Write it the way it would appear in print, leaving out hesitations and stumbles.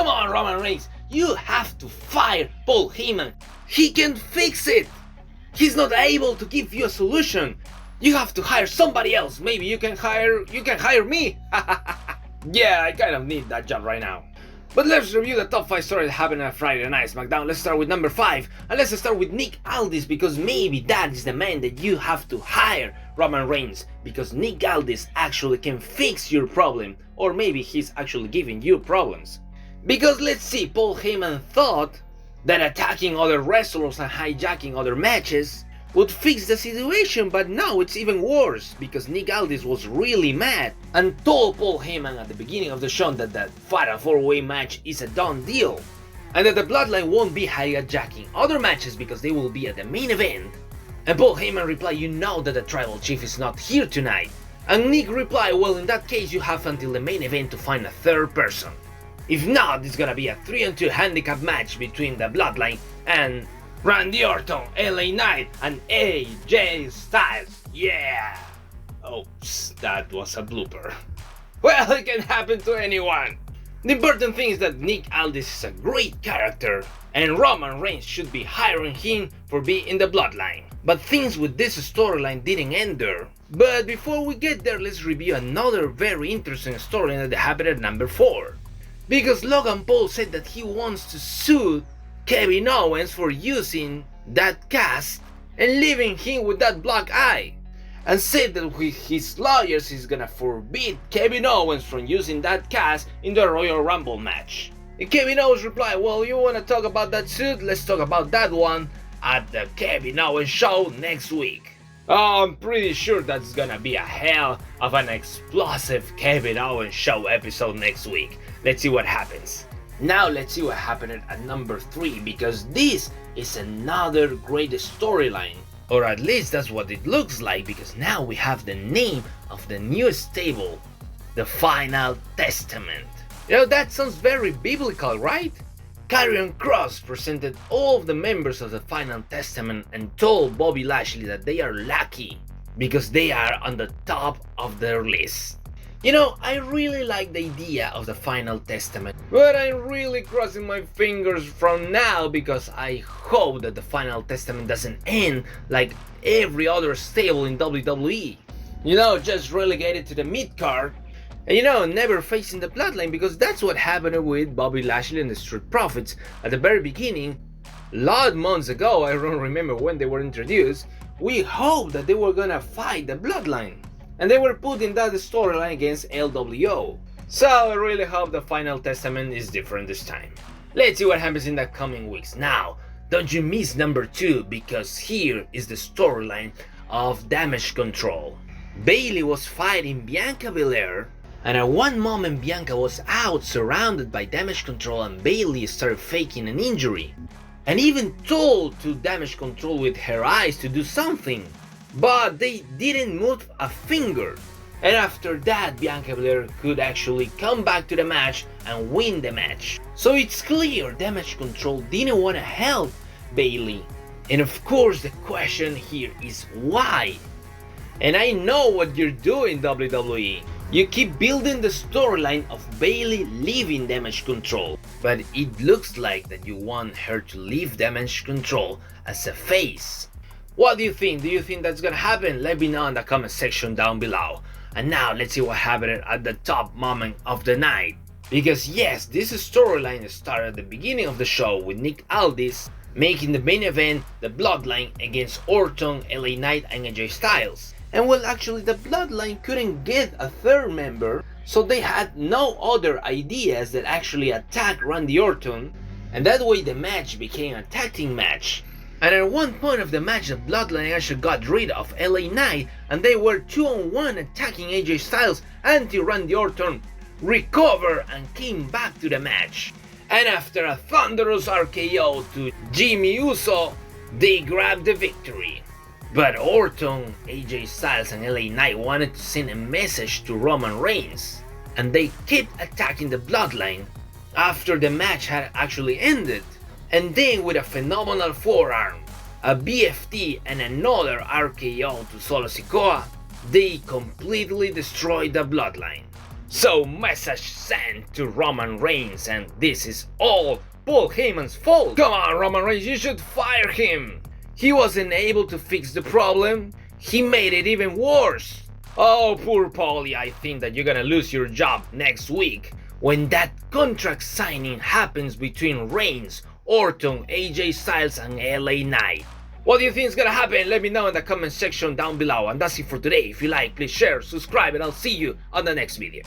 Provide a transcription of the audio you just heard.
Come on, Roman Reigns, you have to fire Paul Heyman. He can fix it. He's not able to give you a solution. You have to hire somebody else. Maybe you can hire me. Yeah, I kind of need that job right now. But let's review the top 5 stories that happened on Friday Night SmackDown. Let's start with number 5, and let's start with Nick Aldis, because maybe that is the man that you have to hire, Roman Reigns, because Nick Aldis actually can fix your problem, or maybe he's actually giving you problems. Because let's see, Paul Heyman thought that attacking other wrestlers and hijacking other matches would fix the situation, but now it's even worse, because Nick Aldis was really mad and told Paul Heyman at the beginning of the show that that Fatal 4-Way match is a done deal, and that the Bloodline won't be hijacking other matches because they will be at the main event. And Paul Heyman replied, you know that the Tribal Chief is not here tonight. And Nick replied, well, in that case you have until the main event to find a third person. If not, it's gonna be a 3-on-2 handicap match between the Bloodline and Randy Orton, LA Knight, and AJ Styles. Yeah! Oops, that was a blooper. Well, it can happen to anyone. The important thing is that Nick Aldis is a great character, and Roman Reigns should be hiring him for being in the Bloodline. But things with this storyline didn't end there. But before we get there, let's review another very interesting storyline that happened at number 4. Because Logan Paul said that he wants to sue Kevin Owens for using that cast and leaving him with that black eye, and said that with his lawyers he's gonna forbid Kevin Owens from using that cast in the Royal Rumble match. And Kevin Owens replied, well, you wanna talk about that suit? Let's talk about that one at the Kevin Owens show next week. Oh, I'm pretty sure that's gonna be a hell of an explosive Kevin Owens show episode next week. Let's see what happens. Now let's see what happened at number 3, because this is another great storyline. Or at least that's what it looks like, because now we have the name of the new stable, the Final Testament. You know, that sounds very biblical, right? Karrion Kross presented all of the members of the Final Testament and told Bobby Lashley that they are lucky because they are on the top of their list. You know, I really like the idea of the Final Testament, but I'm really crossing my fingers from now, because I hope that the Final Testament doesn't end like every other stable in WWE. You know, just relegated to the mid-card, and you know, never facing the Bloodline, because that's what happened with Bobby Lashley and the Street Profits at the very beginning. A lot of months ago, I don't remember when they were introduced, we hoped that they were gonna fight the Bloodline. And they were put in that storyline against LWO. So I really hope the Final Testament is different this time. Let's see what happens in the coming weeks. Now, don't you miss number 2, because here is the storyline of Damage Control. Bayley was fighting Bianca Belair, and at one moment Bianca was out surrounded by Damage Control, and Bayley started faking an injury. And even told to Damage Control with her eyes to do something. But they didn't move a finger, and after that Bianca Belair could actually come back to the match and win the match. So it's clear Damage Control didn't want to help Bayley, and of course the question here is why? And I know what you're doing, WWE. You keep building the storyline of Bayley leaving Damage Control, but it looks like that you want her to leave Damage Control as a face. What do you think? Do you think that's gonna happen? Let me know in the comment section down below. And now let's see what happened at the top moment of the night. Because yes, this storyline started at the beginning of the show with Nick Aldis making the main event the Bloodline against Orton, LA Knight, and AJ Styles. And well, actually the Bloodline couldn't get a third member, so they had no other ideas that actually attack Randy Orton, and that way the match became a tag team match. And at one point of the match, the Bloodline actually got rid of LA Knight, and they were 2-on-1 attacking AJ Styles until Randy Orton recovered and came back to the match. And after a thunderous RKO to Jimmy Uso, they grabbed the victory. But Orton, AJ Styles, and LA Knight wanted to send a message to Roman Reigns, and they kept attacking the Bloodline after the match had actually ended. And then with a phenomenal forearm, a BFT, and another RKO to Solo Sikoa, they completely destroyed the Bloodline. So message sent to Roman Reigns, and this is all Paul Heyman's fault. Come on, Roman Reigns, you should fire him. He wasn't able to fix the problem. He made it even worse. Oh, poor Paulie, I think that you're gonna lose your job next week when that contract signing happens between Reigns, Orton, AJ Styles and LA Knight. What do you think is gonna happen? Let me know in the comment section down below. And that's it for today. If you like, please share, subscribe, and I'll see you on the next video.